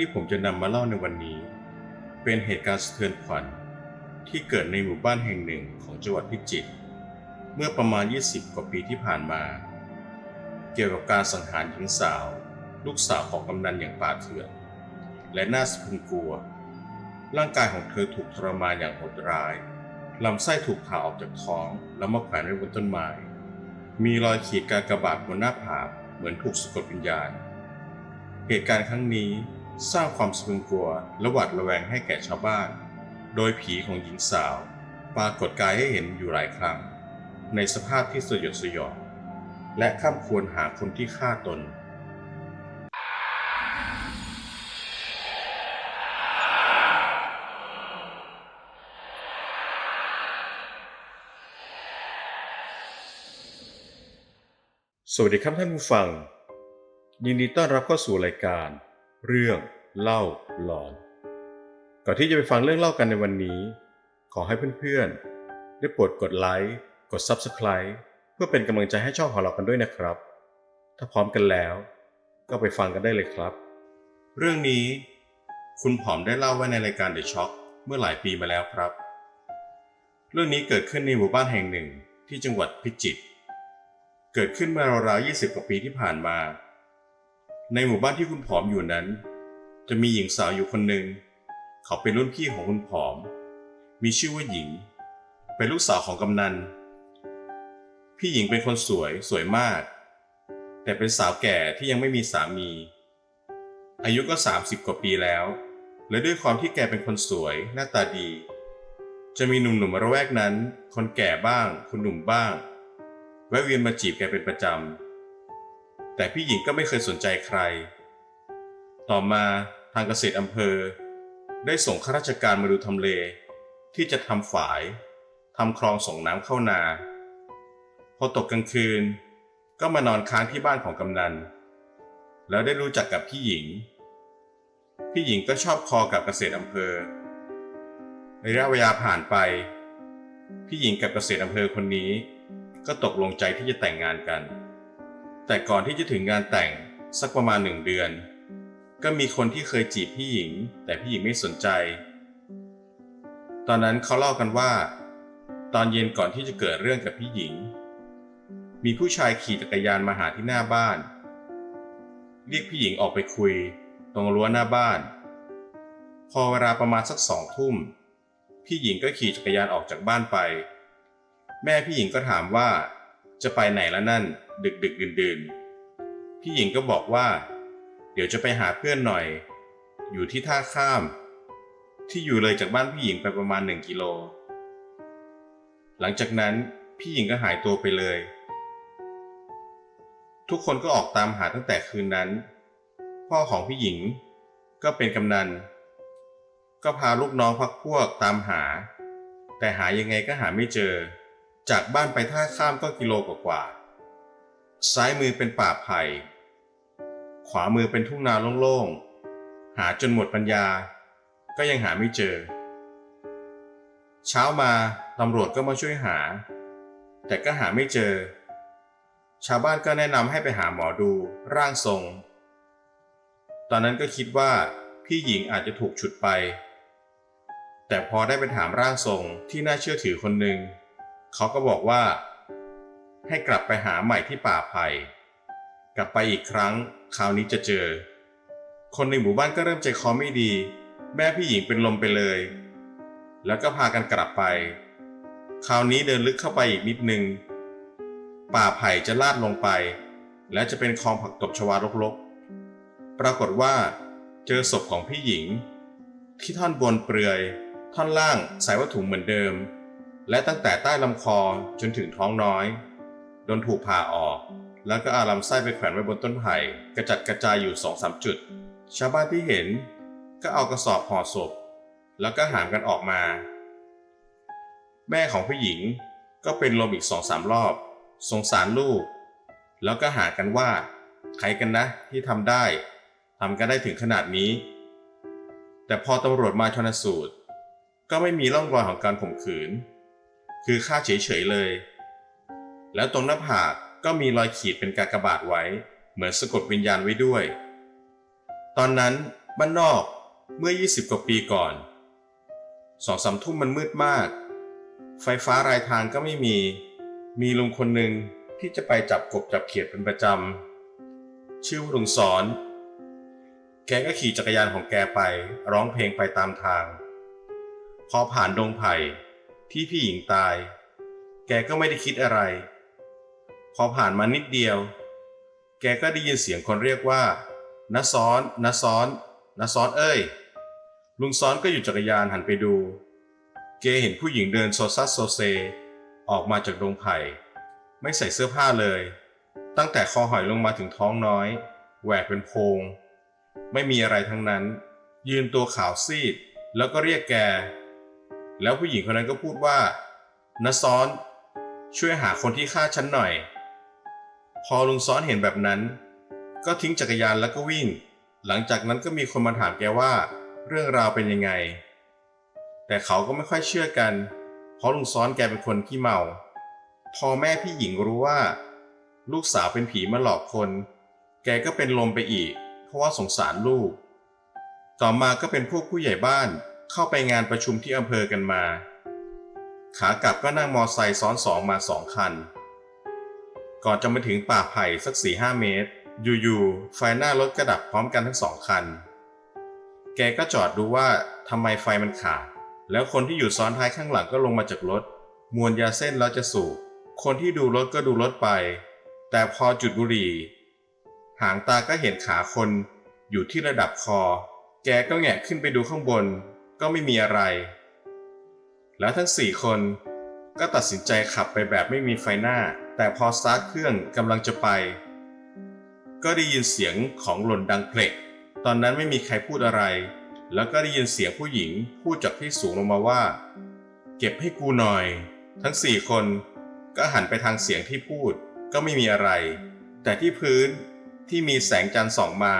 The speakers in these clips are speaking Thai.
ที่ผมจะนำมาเล่าในวันนี้เป็นเหตุการณ์สะเทือนขวัญที่เกิดในหมู่บ้านแห่งหนึ่งของจังหวัดพิจิตรเมื่อประมาณ20 กว่าปีที่ผ่านมาเกี่ยวกับการสังหารหญิงสาวลูกสาวของกำนันอย่างป่าเถื่อนและน่าสะพรึงกลัวร่างกายของเธอถูกทรมานอย่างโหดร้ายลำไส้ถูกผ่าออกจากท้องแล้วมาแขวนไว้บนต้นไม้มีรอยขีดกากบาทบนหน้าผากเหมือนถูกสะกดวิญญาณเหตุการณ์ครั้งนี้สร้างความสะพรึงกลัวและหวาดระแวงให้แก่ชาวบ้านโดยผีของหญิงสาวปรากฏกายให้เห็นอยู่หลายครั้งในสภาพที่สยดสยองและข้ามควรหาคนที่ฆ่าตนสวัสดีครับท่านผู้ฟังยินดีต้อนรับเข้าสู่รายการเรื่องเล่าหลอนก่อนที่จะไปฟังเรื่องเล่ากันในวันนี้ขอให้เพื่อนๆได้โปรดกดไลค์กด Subscribe เพื่อเป็นกำลังใจให้ช่องของเรากันด้วยนะครับถ้าพร้อมกันแล้วก็ไปฟังกันได้เลยครับเรื่องนี้คุณผอมได้เล่าไว้ในรายการ The Shock เมื่อหลายปีมาแล้วครับเรื่องนี้เกิดขึ้นในหมู่บ้านแห่งหนึ่งที่จังหวัดพิจิตรเกิดขึ้นเมื่อราวๆ20 กว่าปีที่ผ่านมาในหมู่บ้านที่คุณผอมอยู่นั้นจะมีหญิงสาวอยู่คนหนึ่งเขาเป็นรุ่นพี่ของคุณผอมมีชื่อว่าหญิงเป็นลูกสาวของกำนันพี่หญิงเป็นคนสวยมากแต่เป็นสาวแก่ที่ยังไม่มีสามีอายุก็30 กว่าปีแล้วและด้วยความที่แกเป็นคนสวยหน้าตาดีจะมีหนุ่มๆระแวกนั้นคนแก่บ้างคนหนุ่มบ้างแวะเวียนมาจีบแกเป็นประจำแต่พี่หญิงก็ไม่เคยสนใจใครต่อมาทางเกษตรอำเภอได้ส่งข้าราชการมาดูทำเลที่จะทำฝายทำคลองส่งน้ำเข้านาพอตกกลางคืนก็มานอนค้างที่บ้านของกำนันแล้วได้รู้จักกับพี่หญิงก็ชอบคอกับเกษตรอำเภอระยะเวลาผ่านไปพี่หญิงกับเกษตรอำเภอคนนี้ก็ตกลงใจที่จะแต่งงานกันแต่ก่อนที่จะถึงงานแต่งสักประมาณ1 เดือนก็มีคนที่เคยจีบพี่หญิงแต่พี่หญิงไม่สนใจตอนนั้นเขาเล่ากันว่าตอนเย็นก่อนที่จะเกิดเรื่องกับพี่หญิงมีผู้ชายขี่จักรยานมาหาที่หน้าบ้านเรียกพี่หญิงออกไปคุยตรงรั้วหน้าบ้านพอเวลาประมาณสัก2 ทุ่มพี่หญิงก็ขี่จักรยานออกจากบ้านไปแม่พี่หญิงก็ถามว่าจะไปไหนละนั่นดึกดื่นพี่หญิงก็บอกว่าเดี๋ยวจะไปหาเพื่อนหน่อยอยู่ที่ท่าข้ามที่อยู่เลยจากบ้านพี่หญิงไปประมาณ1 กิโลหลังจากนั้นพี่หญิงก็หายตัวไปเลยทุกคนก็ออกตามหาตั้งแต่คืนนั้นพ่อของพี่หญิงก็เป็นกำนันก็พาลูกน้องพรรคพวกตามหาแต่หายังไงก็หาไม่เจอจากบ้านไปท่าข้ามก็กิโลกว่าซ้ายมือเป็นป่าไผ่ขวามือเป็นทุ่งนาโล่งๆหาจนหมดปัญญาก็ยังหาไม่เจอเช้ามาตำรวจก็มาช่วยหาแต่ก็หาไม่เจอชาวบ้านก็แนะนำให้ไปหาหมอดูร่างทรงตอนนั้นก็คิดว่าพี่หญิงอาจจะถูกฉุดไปแต่พอได้ไปถามร่างทรงที่น่าเชื่อถือคนหนึ่งเขาก็บอกว่าให้กลับไปหาใหม่ที่ป่าไผ่กลับไปอีกครั้งคราวนี้จะเจอคนในหมู่บ้านก็เริ่มใจคอไม่ดีแม่พี่หญิงเป็นลมไปเลยแล้วก็พากันกลับไปคราวนี้เดินลึกเข้าไปอีกนิดนึงป่าไผ่จะลาดลงไปและจะเป็นคลองผักตบชวารกๆปรากฏว่าเจอศพของพี่หญิงที่ท่อนบนเปลือยท่อนล่างใส่วัตถุเหมือนเดิมและตั้งแต่ใต้ลำคอจนถึงท้องน้อยโดนถูกผ่าออกแล้วก็เอาลำไส้ไปแขวนไว้บนต้นไผ่กระจัดกระจายอยู่ 2-3 จุดชาวบ้านที่เห็นก็เอากระสอบห่อศพแล้วก็หามกันออกมาแม่ของผู้หญิงก็เป็นลมอีก 2-3 รอบสงสารลูกแล้วก็หากันว่าใครกันนะที่ทำกันได้ถึงขนาดนี้แต่พอตำรวจมาชันสูตรก็ไม่มีร่องรอยของการข่มขืนคือฆ่าเฉยๆเลยแล้วตรงหน้าผากก็มีรอยขีดเป็นกากบาทไว้เหมือนสะกดวิญญาณไว้ด้วยตอนนั้น บ้านนอกเมื่อ20กว่าปีก่อน2-3 ทุ่มมันมืดมากไฟฟ้ารายทางก็ไม่มีลุงคนหนึ่งที่จะไปจับกบจับเขียดเป็นประจำชื่อว่าลุงสอนแกก็ขี่จักรยานของแกไปร้องเพลงไปตามทางพอผ่านดงไผ่ที่พี่หญิงตายแกก็ไม่ได้คิดอะไรพอผ่านมานิดเดียวแกก็ได้ยินเสียงคนเรียกว่าน้าซ้อนน้าซ้อนน้าซ้อนเอ้ยลุงซ้อนก็หยุดจักรยานหันไปดูแกเห็นผู้หญิงเดินโซซัสโซเซออกมาจากดงไผ่ไม่ใส่เสื้อผ้าเลยตั้งแต่คอหอยลงมาถึงท้องน้อยแหวกเป็นโพรงไม่มีอะไรทั้งนั้นยืนตัวขาวซีดแล้วก็เรียกแกแล้วผู้หญิงคนนั้นก็พูดว่าน้าซ้อนช่วยหาคนที่ฆ่าฉันหน่อยพอลุงซ้อนเห็นแบบนั้นก็ทิ้งจักรยานแล้วก็วิ่งหลังจากนั้นก็มีคนมาถามแกว่าเรื่องราวเป็นยังไงแต่เขาก็ไม่ค่อยเชื่อกันเพราะลุงซ้อนแกเป็นคนขี้เมาพอแม่พี่หญิงรู้ว่าลูกสาวเป็นผีมาหลอกคนแกก็เป็นลมไปอีกเพราะว่าสงสารลูกต่อมาก็เป็นพวกผู้ใหญ่บ้านเข้าไปงานประชุมที่อำเภอกันมาขากลับก็นั่งมอไซค์ซ้อน2มา2 คันก่อนจะมาถึงป่าไผ่สัก 4-5 เมตรอยู่ๆไฟหน้ารถก็ดับพร้อมกันทั้ง2 คันแกก็จอดดูว่าทำไมไฟมันขาดแล้วคนที่อยู่ซ้อนท้ายข้างหลังก็ลงมาจากรถมวนยาเส้นแล้วจะสูบคนที่ดูรถก็ดูรถไปแต่พอจุดบุหรี่หางตาก็เห็นขาคนอยู่ที่ระดับคอแกก็แงะขึ้นไปดูข้างบนก็ไม่มีอะไรแล้วทั้ง4 คนก็ตัดสินใจขับไปแบบไม่มีไฟหน้าแต่พอสตาร์ทเครื่องกำลังจะไปก็ได้ยินเสียงของหล่นดังเพลกตอนนั้นไม่มีใครพูดอะไรแล้วก็ได้ยินเสียงผู้หญิงพูดจากที่สูงลงมาว่าเก็บให้กูหน่อยทั้ง4 คนก็หันไปทางเสียงที่พูดก็ไม่มีอะไรแต่ที่พื้นที่มีแสงจันทร์ส่องมา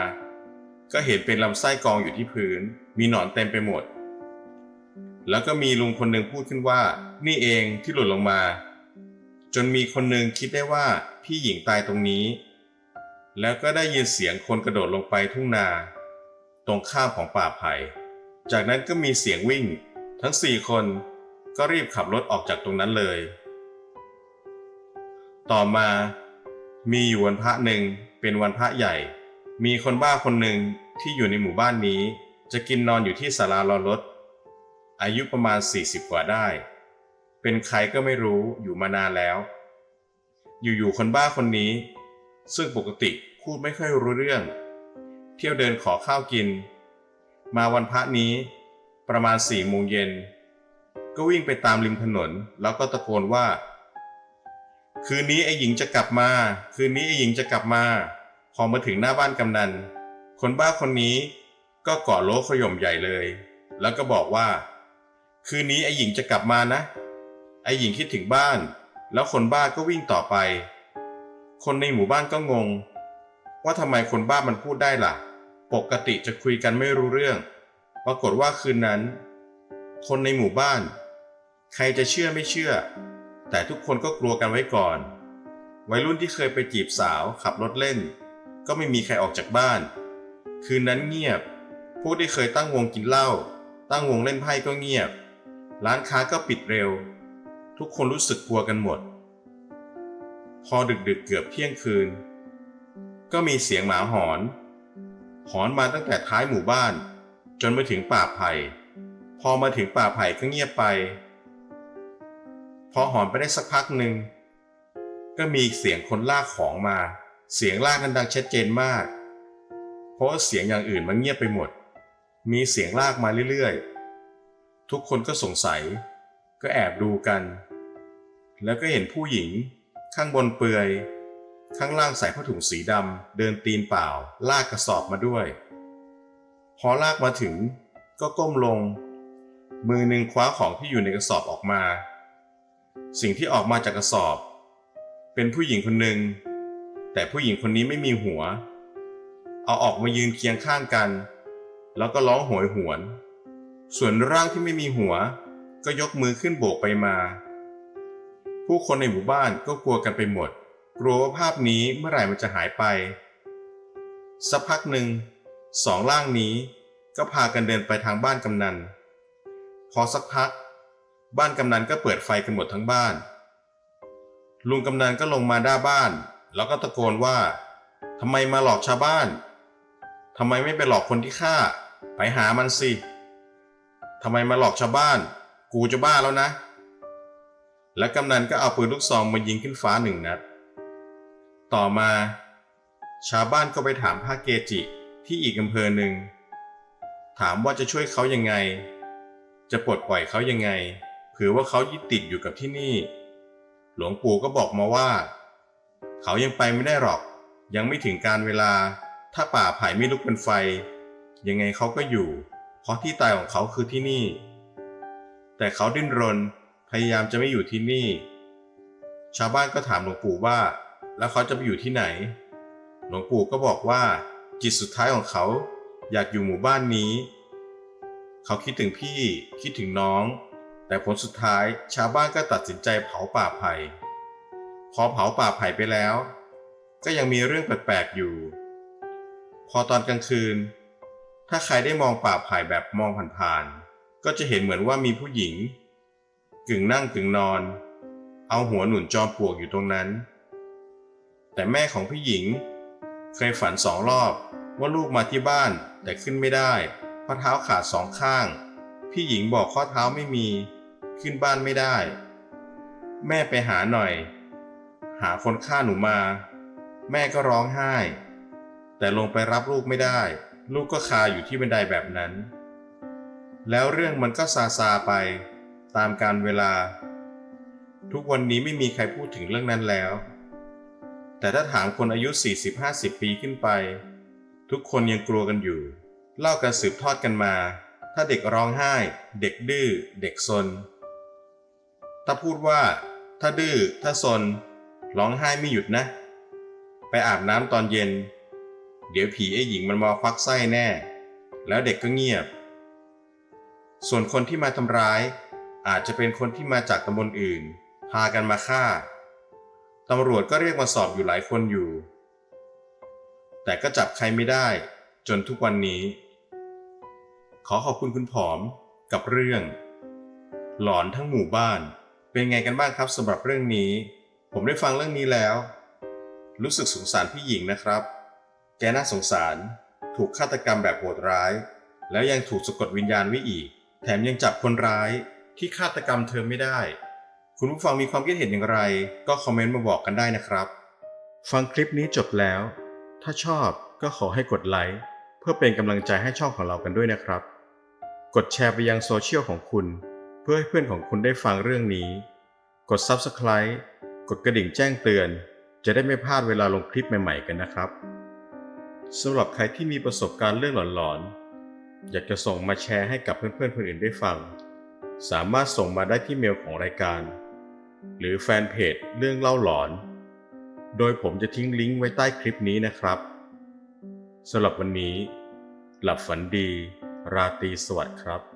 ก็เห็นเป็นลำไส้กองอยู่ที่พื้นมีหนอนเต็มไปหมดแล้วก็มีลุงคนหนึ่งพูดขึ้นว่านี่เองที่หล่นลงมาจนมีคนหนึ่งคิดได้ว่าพี่หญิงตายตรงนี้แล้วก็ได้ยินเสียงคนกระโดดลงไปทุ่งนาตรงข้ามของป่าไผ่จากนั้นก็มีเสียงวิ่งทั้ง4 คนก็รีบขับรถออกจากตรงนั้นเลยต่อมามีอยู่วันพระหนึ่งเป็นวันพระใหญ่มีคนบ้าคนหนึ่งที่อยู่ในหมู่บ้านนี้จะกินนอนอยู่ที่ศาลารอรถอายุประมาณ40กว่าได้เป็นใครก็ไม่รู้อยู่มานานแล้วอยู่ๆคนบ้าคนนี้ซึ่งปกติพูดไม่ค่อยรู้เรื่องเที่ยวเดินขอข้าวกินมาวันพระนี้ประมาณ4 โมงเย็นก็วิ่งไปตามริมถนนแล้วก็ตะโกนว่าคืนนี้ไอ้หญิงจะกลับมาคืนนี้ไอ้หญิงจะกลับมาพอมาถึงหน้าบ้านกำนันคนบ้าคนนี้ก็เกาะโล้ขย่มใหญ่เลยแล้วก็บอกว่าคืนนี้ไอ้หญิงจะกลับมานะไอ้หญิงคิดถึงบ้านแล้วคนบ้าก็วิ่งต่อไปคนในหมู่บ้านก็งงว่าทำไมคนบ้ามันพูดได้ล่ะปกติจะคุยกันไม่รู้เรื่องปรากฏว่าคืนนั้นคนในหมู่บ้านใครจะเชื่อไม่เชื่อแต่ทุกคนก็กลัวกันไว้ก่อนวัยรุ่นที่เคยไปจีบสาวขับรถเล่นก็ไม่มีใครออกจากบ้านคืนนั้นเงียบพวกที่เคยตั้งวงกินเหล้าตั้งวงเล่นไพ่ก็เงียบร้านค้าก็ปิดเร็วทุกคนรู้สึกกลัวกันหมดพอดึกๆเกือบเที่ยงคืนก็มีเสียงหมาหอนมาตั้งแต่ท้ายหมู่บ้านจนมาถึงป่าไผ่พอมาถึงป่าไผ่ก็เงียบไปพอหอนไปได้สักพักหนึ่งก็มีเสียงคนลากของมาเสียงลากกันดังชัดเจนมากเพราะเสียงอย่างอื่นมันเงียบไปหมดมีเสียงลากมาเรื่อยๆทุกคนก็สงสัยก็แอบดูกันแล้วก็เห็นผู้หญิงข้างบนเปลือยข้างล่างใส่ผ้าถุงสีดำเดินตีนเปล่าลากกระสอบมาด้วยพอลากมาถึงก็ก้มลงมือหนึ่งคว้าของที่อยู่ในกระสอบออกมาสิ่งที่ออกมาจากกระสอบเป็นผู้หญิงคนหนึ่งแต่ผู้หญิงคนนี้ไม่มีหัวเอาออกมายืนเคียงข้างกันแล้วก็ร้องโหยหวนส่วนร่างที่ไม่มีหัวก็ยกมือขึ้นโบกไปมาผู้คนในหมู่บ้านก็กลัวกันไปหมดกลัวว่าภาพนี้เมื่อไหร่มันจะหายไปสักพักหนึ่ง2 ร่างนี้ ก็พากันเดินไปทางบ้านกำนันพอสักพักบ้านกำนันก็เปิดไฟกันหมดทั้งบ้านลุงกำนันก็ลงมาหน้าบ้านแล้วก็ตะโกนว่าทำไมมาหลอกชาวบ้านทำไมไม่ไปหลอกคนที่ฆ่าไปหามันสิทำไมมาหลอกชาวบ้านกูจะบ้าแล้วนะและกำนันก็เอาปืนลูกซองมายิงขึ้นฟ้า1 นัดต่อมาชาวบ้านก็ไปถามพระเกจิที่อีกอำเภอหนึ่งถามว่าจะช่วยเขายังไงจะปลดปล่อยเขายังไงเผื่อว่าเขายึดติดอยู่กับที่นี่หลวงปู่ก็บอกมาว่าเขายังไปไม่ได้หรอกยังไม่ถึงการเวลาถ้าป่าไผ่ไม่ลุกเป็นไฟยังไงเขาก็อยู่เพราะที่ตายของเขาคือที่นี่แต่เขาดิ้นรนพยายามจะไม่อยู่ที่นี่ชาวบ้านก็ถามหลวงปู่ว่าแล้วเขาจะไปอยู่ที่ไหนหลวงปู่ก็บอกว่าจิตสุดท้ายของเขาอยากอยู่หมู่บ้านนี้เขาคิดถึงพี่คิดถึงน้องแต่ผลสุดท้ายชาวบ้านก็ตัดสินใจเผาป่าไผ่พอเผาป่าไผ่ไปแล้วก็ยังมีเรื่องแปลกๆอยู่พอตอนกลางคืนถ้าใครได้มองป่าไผ่แบบมองผ่านๆก็จะเห็นเหมือนว่ามีผู้หญิงกึ่งนั่งกึ่งนอนเอาหัวหนุนจอมปลวกอยู่ตรงนั้นแต่แม่ของผู้หญิงเคยฝัน2 รอบว่าลูกมาที่บ้านแต่ขึ้นไม่ได้เพราะเท้าขาด2 ข้างพี่หญิงบอกข้อเท้าไม่มีขึ้นบ้านไม่ได้แม่ไปหาหน่อยหาคนฆ่าหนูมาแม่ก็ร้องไห้แต่ลงไปรับลูกไม่ได้ลูกก็คาอยู่ที่บันไดแบบนั้นแล้วเรื่องมันก็ซาไปตามกาลเวลาทุกวันนี้ไม่มีใครพูดถึงเรื่องนั้นแล้วแต่ถ้าถามคนอายุ 40-50 ปีขึ้นไปทุกคนยังกลัวกันอยู่เล่ากันสืบทอดกันมาถ้าเด็กร้องไห้เด็กดื้อเด็กซนถ้าพูดว่าถ้าดื้อถ้าซนร้องไห้ไม่หยุดนะไปอาบน้ำตอนเย็นเดี๋ยวผีไอ้หญิงมันมาควักไส้แน่แล้วเด็กก็เงียบส่วนคนที่มาทำร้ายอาจจะเป็นคนที่มาจากตำบลอื่นพากันมาฆ่าตำรวจก็เรียกมาสอบอยู่หลายคนอยู่แต่ก็จับใครไม่ได้จนทุกวันนี้ขอขอบคุณคุณผอมกับเรื่องหลอนทั้งหมู่บ้านเป็นไงกันบ้างครับสำหรับเรื่องนี้ผมได้ฟังเรื่องนี้แล้วรู้สึกสงสารพี่หญิงนะครับแกน่าสงสารถูกฆาตกรรมแบบโหดร้ายแล้วยังถูกสะกดวิญญาณไว้อีกแถมยังจับคนร้ายที่ฆาตกรรมเธอไม่ได้คุณผู้ฟังมีความคิดเห็นอย่างไรก็คอมเมนต์มาบอกกันได้นะครับฟังคลิปนี้จบแล้วถ้าชอบก็ขอให้กดไลค์เพื่อเป็นกำลังใจให้ช่องของเรากันด้วยนะครับกดแชร์ไปยังโซเชียลของคุณเพื่อให้เพื่อนของคุณได้ฟังเรื่องนี้กด Subscribe กดกระดิ่งแจ้งเตือนจะได้ไม่พลาดเวลาลงคลิปใหม่ๆกันนะครับสำหรับใครที่มีประสบการณ์เรื่องหลอนๆอยากจะส่งมาแชร์ให้กับเพื่อนๆคนอื่นได้ฟังสามารถส่งมาได้ที่เมลของรายการหรือแฟนเพจเรื่องเล่าหลอนโดยผมจะทิ้งลิงก์ไว้ใต้คลิปนี้นะครับสำหรับวันนี้หลับฝันดีราตรีสวัสดิ์ครับ